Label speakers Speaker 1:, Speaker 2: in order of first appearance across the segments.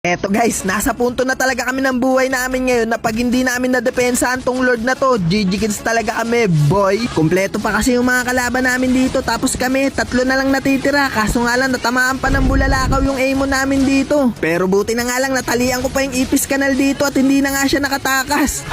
Speaker 1: Eto guys, nasa punto na talaga kami ng buhay namin ngayon na pag hindi namin nadepensahan tong Lord na to, GG kids talaga kami, boy. Kompleto pa kasi yung mga kalaban namin dito, tapos kami, 3 na lang natitira. Kaso nga lang, natamaan pa ng bulalakaw yung aim namin dito. Pero buti na nga lang, natalian ko pa yung ipis kanal dito at hindi na nga siya nakatakas.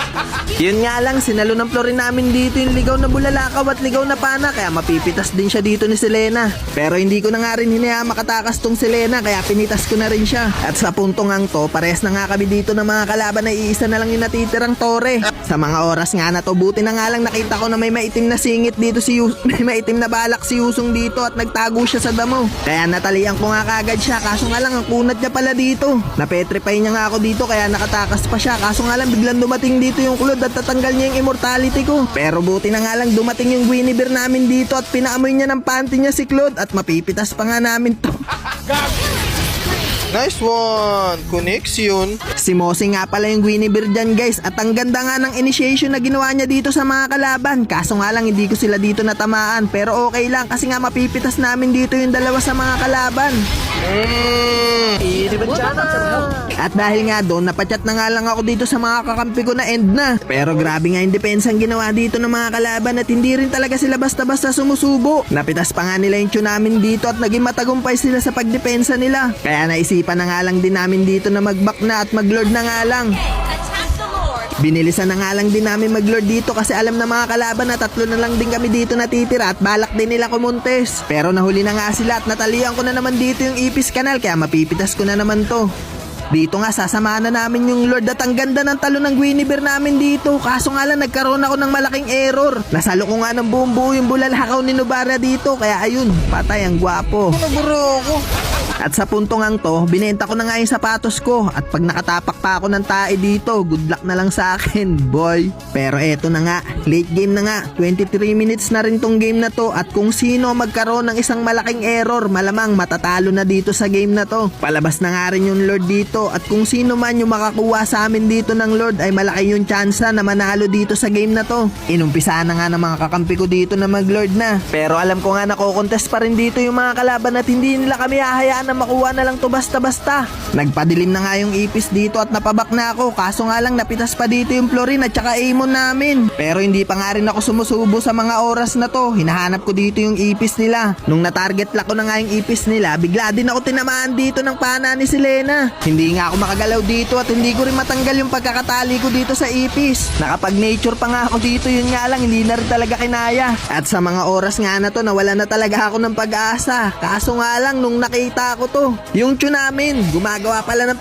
Speaker 1: Yun nga lang, sinalo ng florin namin dito yung ligaw na bulalakaw at ligaw na pana, kaya mapipitas din siya dito ni Selena. Pero hindi ko na nga rin hinayaan makatakas tong Selena, kaya pinitas ko na rin siya. At sa punto ngang to, pares na nga kami dito ng mga kalaban na iisa na lang yung natitirang tore. Sa mga oras nga na to, buti na nga lang nakita ko na may maitim na singit dito may maitim na balak si Usong dito at nagtago siya sa damo. Kaya natalian ko nga kagad siya, kaso nga lang ang kunat niya pala dito. Napetrify niya nga ako dito kaya nakatakas pa siya, kaso nga lang biglang dumating dito yung kulod at tatanggal niya yung immortality ko. Pero buti na nga lang dumating yung Guinevere namin dito at pinaamoy niya ng panty niya si Claude at mapipitas pa nga namin to.
Speaker 2: Nice one! Connection!
Speaker 1: Si Mosi nga pala yung Guinevere dyan guys, at ang ganda nga ng initiation na ginawa niya dito sa mga kalaban. Kaso nga lang hindi ko sila dito natamaan, pero okay lang kasi nga mapipitas namin dito yung dalawa sa mga kalaban. At dahil nga doon, napachat na nga lang ako dito sa mga kakampi ko na end na. Pero grabe nga yung depensang ginawa dito ng mga kalaban at hindi rin talaga sila basta-basta sumusubo. Napitas pa nga nila yung tsunamin dito at naging matagumpay sila sa pagdepensa nila. Kaya naisipan na nga lang din namin dito na mag-back na at mag-lord na nga lang. Binilisan na nga lang din namin mag-lord dito kasi alam na mga kalaban na 3 na lang din kami dito natitira at balak din nila kumontes. Pero nahuli na nga sila at natalian ko na naman dito yung ipis kanal kaya mapipitas ko na naman to. Dito nga sasamahan na namin yung Lord at ang ganda ng talo ng Guinevere namin dito. Kaso nga lang nagkaroon ako ng malaking error. Nasalo ko nga ng buong buo yung bulalakaw ni Nubara dito kaya ayun, patay ang gwapo.
Speaker 2: Naguro ako!
Speaker 1: At sa punto ngang to, binenta ko na nga yung sapatos ko at pag nakatapak pa ako ng tae dito, good luck na lang sa akin, boy. Pero eto na nga, late game na nga, 23 minutes na rin tong game na to at kung sino magkaroon ng isang malaking error, malamang matatalo na dito sa game na to. Palabas na nga rin yung Lord dito at kung sino man yung makakuha sa amin dito ng Lord ay malaki yung tsansa na manalo dito sa game na to. Inumpisahan na nga ng mga kakampi ko dito na mag-Lord na. Pero alam ko nga nakokontest pa rin dito yung mga kalaban at hindi nila kami hahayaan na makuha na lang to basta-basta. Nagpadilim na nga yung ipis dito at napabak na ako, kaso nga lang napitas pa dito yung florin at saka aimon namin. Pero hindi pa nga rin ako sumusubo sa mga oras na to, hinahanap ko dito yung ipis nila. Nung natarget lock ko na nga yung ipis nila, bigla din ako tinamaan dito ng pana ni Selena. Hindi nga ako makagalaw dito at hindi ko rin matanggal yung pagkakatali ko dito sa ipis. Nakapag nature pa nga ako dito, yun nga lang hindi na rin talaga kinaya. At sa mga oras nga na to, nawala na talaga ako ng pag-asa. Kaso nga lang nung nakita ko to, yung tsunamin, gumagawa pala ng